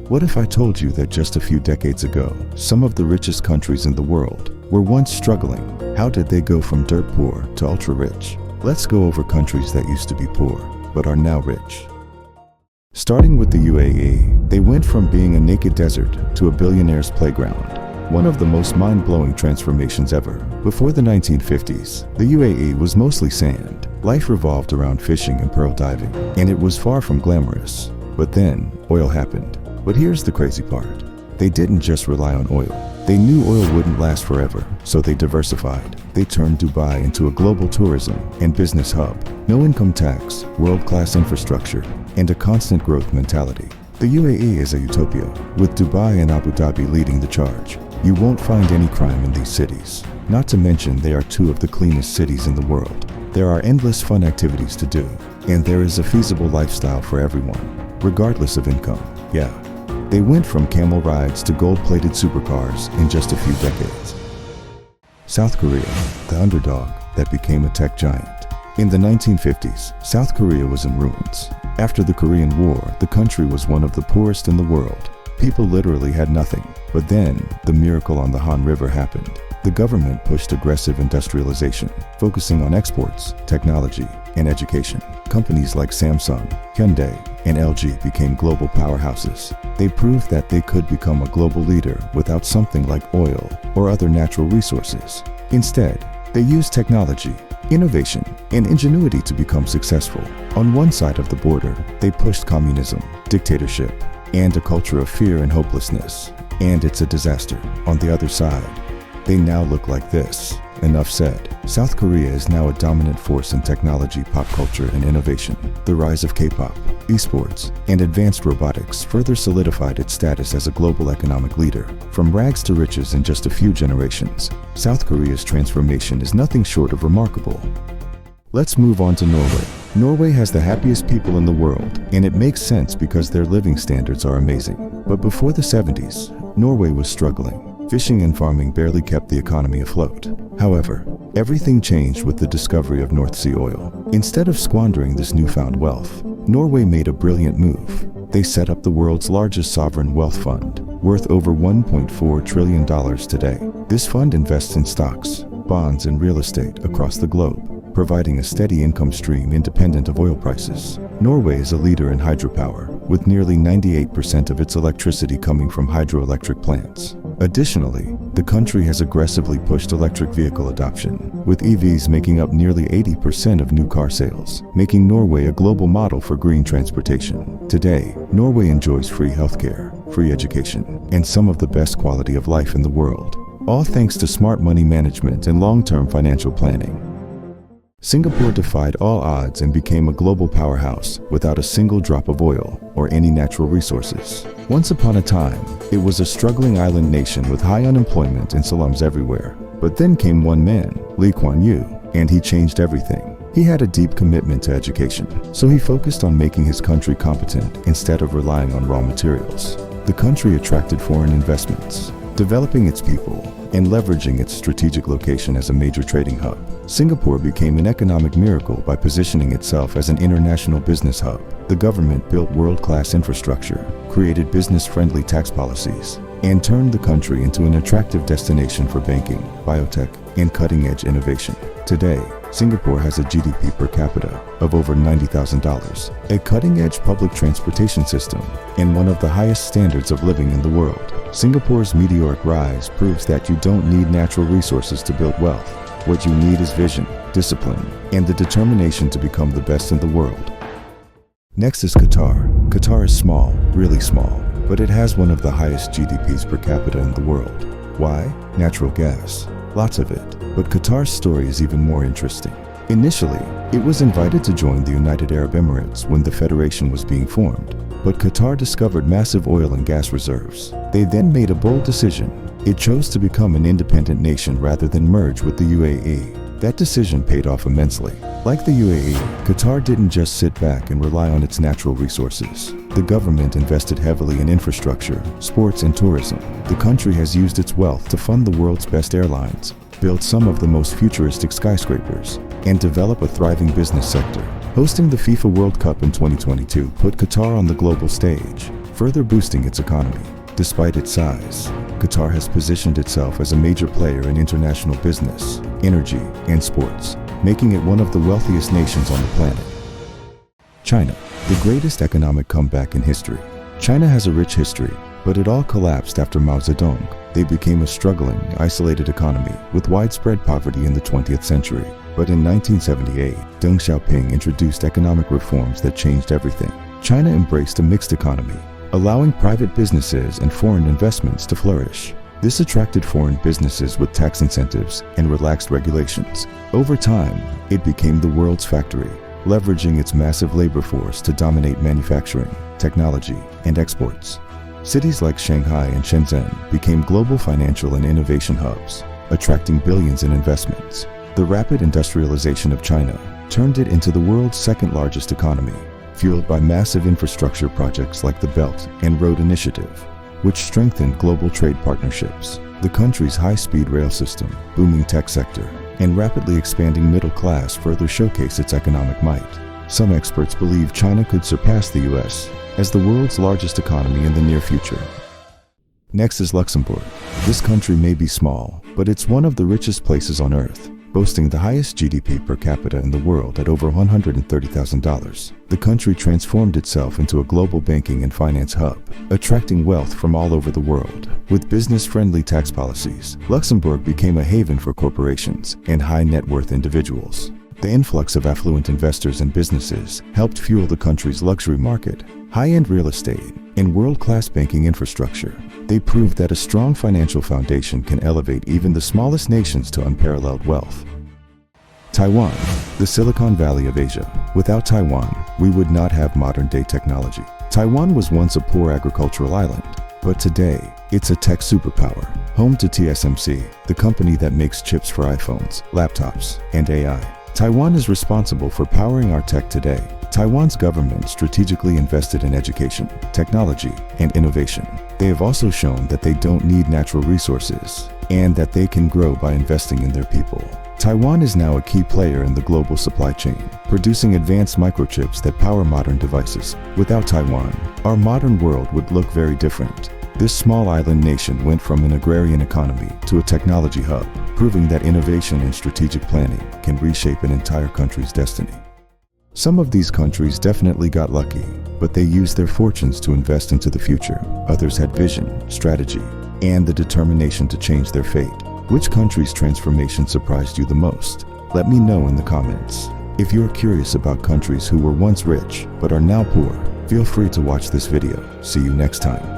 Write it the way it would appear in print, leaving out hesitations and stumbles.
What if I told you that just a few decades ago, some of the richest countries in the world were once struggling? How did they go from dirt poor to ultra rich? Let's go over countries that used to be poor, but are now rich. Starting with the UAE, they went from being a naked desert to a billionaire's playground. One of the most mind-blowing transformations ever. Before the 1950s, the UAE was mostly sand. Life revolved around fishing and pearl diving, and it was far from glamorous. But then, oil happened. But here's the crazy part. They didn't just rely on oil. They knew oil wouldn't last forever, so they diversified. They turned Dubai into a global tourism and business hub. No income tax, world-class infrastructure, and a constant growth mentality. The UAE is a utopia, with Dubai and Abu Dhabi leading the charge. You won't find any crime in these cities. Not to mention they are two of the cleanest cities in the world. There are endless fun activities to do, and there is a feasible lifestyle for everyone, regardless of income. Yeah. They went from camel rides to gold-plated supercars in just a few decades. South Korea, the underdog that became a tech giant. In the 1950s, South Korea was in ruins. After the Korean War, the country was one of the poorest in the world. People literally had nothing. But then, the miracle on the Han River happened. The government pushed aggressive industrialization, focusing on exports, technology, and education. Companies like Samsung, Hyundai, and LG became global powerhouses. They proved that they could become a global leader without something like oil or other natural resources. Instead, they used technology, innovation, and ingenuity to become successful. On one side of the border, they pushed communism, dictatorship, and a culture of fear and hopelessness. And it's a disaster. On the other side, they now look like this. Enough said. South Korea is now a dominant force in technology, pop culture, and innovation. The rise of K-pop, esports, and advanced robotics further solidified its status as a global economic leader. From rags to riches in just a few generations, South Korea's transformation is nothing short of remarkable. Let's move on to Norway. Norway has the happiest people in the world, and it makes sense because their living standards are amazing. But before the 70s, Norway was struggling. Fishing and farming barely kept the economy afloat. However, everything changed with the discovery of North Sea oil. Instead of squandering this newfound wealth, Norway made a brilliant move. They set up the world's largest sovereign wealth fund, worth over $1.4 trillion today. This fund invests in stocks, bonds, and real estate across the globe, providing a steady income stream independent of oil prices. Norway is a leader in hydropower, with nearly 98% of its electricity coming from hydroelectric plants. Additionally, the country has aggressively pushed electric vehicle adoption, with EVs making up nearly 80% of new car sales, making Norway a global model for green transportation. Today, Norway enjoys free healthcare, free education, and some of the best quality of life in the world, all thanks to smart money management and long-term financial planning. Singapore defied all odds and became a global powerhouse without a single drop of oil or any natural resources. Once upon a time, it was a struggling island nation with high unemployment and slums everywhere. But then came one man, Lee Kuan Yew, and he changed everything. He had a deep commitment to education, so he focused on making his country competent instead of relying on raw materials. The country attracted foreign investments, developing its people and leveraging its strategic location as a major trading hub. Singapore became an economic miracle by positioning itself as an international business hub. The government built world-class infrastructure, created business-friendly tax policies, and turned the country into an attractive destination for banking, biotech, and cutting-edge innovation. Today, Singapore has a GDP per capita of over $90,000, a cutting-edge public transportation system, and one of the highest standards of living in the world. Singapore's meteoric rise proves that you don't need natural resources to build wealth. What you need is vision, discipline, and the determination to become the best in the world. Next is Qatar. Qatar is small, really small, but it has one of the highest GDPs per capita in the world. Why? Natural gas. Lots of it. But Qatar's story is even more interesting. Initially, it was invited to join the United Arab Emirates when the federation was being formed. But Qatar discovered massive oil and gas reserves. They then made a bold decision. It chose to become an independent nation rather than merge with the UAE. That decision paid off immensely. Like the UAE, Qatar didn't just sit back and rely on its natural resources. The government invested heavily in infrastructure, sports, and tourism. The country has used its wealth to fund the world's best airlines, build some of the most futuristic skyscrapers, and develop a thriving business sector. Hosting the FIFA World Cup in 2022 put Qatar on the global stage. further boosting its economy. Despite its size, Qatar has positioned itself as a major player in international business, energy, and sports, making it one of the wealthiest nations on the planet. China, the greatest economic comeback in history. China has a rich history, but it all collapsed after Mao Zedong. They became a struggling, isolated economy with widespread poverty in the 20th century. But in 1978, Deng Xiaoping introduced economic reforms that changed everything. China embraced a mixed economy, allowing private businesses and foreign investments to flourish. This attracted foreign businesses with tax incentives and relaxed regulations. Over time, it became the world's factory, leveraging its massive labor force to dominate manufacturing, technology, and exports. Cities like Shanghai and Shenzhen became global financial and innovation hubs, attracting billions in investments. The rapid industrialization of China turned it into the world's second-largest economy, fueled by massive infrastructure projects like the Belt and Road Initiative, which strengthened global trade partnerships. The country's high-speed rail system, booming tech sector, and rapidly expanding middle class further showcase its economic might. Some experts believe China could surpass the US as the world's largest economy in the near future. Next is Luxembourg. This country may be small, but it's one of the richest places on earth, boasting the highest GDP per capita in the world at over $130,000. The country transformed itself into a global banking and finance hub, attracting wealth from all over the world. With business-friendly tax policies, Luxembourg became a haven for corporations and high-net-worth individuals. The influx of affluent investors and businesses helped fuel the country's luxury market, high-end real estate, and world-class banking infrastructure. They proved that a strong financial foundation can elevate even the smallest nations to unparalleled wealth. Taiwan, the Silicon Valley of Asia. Without Taiwan, we would not have modern-day technology. Taiwan was once a poor agricultural island, but today, it's a tech superpower, home to TSMC, the company that makes chips for iPhones, laptops, and AI. Taiwan is responsible for powering our tech today. Taiwan's government strategically invested in education, technology, and innovation. They have also shown that they don't need natural resources and that they can grow by investing in their people. Taiwan is now a key player in the global supply chain, producing advanced microchips that power modern devices. Without Taiwan, our modern world would look very different. This small island nation went from an agrarian economy to a technology hub, proving that innovation and strategic planning can reshape an entire country's destiny. Some of these countries definitely got lucky, but they used their fortunes to invest into the future. Others had vision, strategy, and the determination to change their fate. Which country's transformation surprised you the most? Let me know in the comments. If you're curious about countries who were once rich but are now poor, feel free to watch this video. See you next time.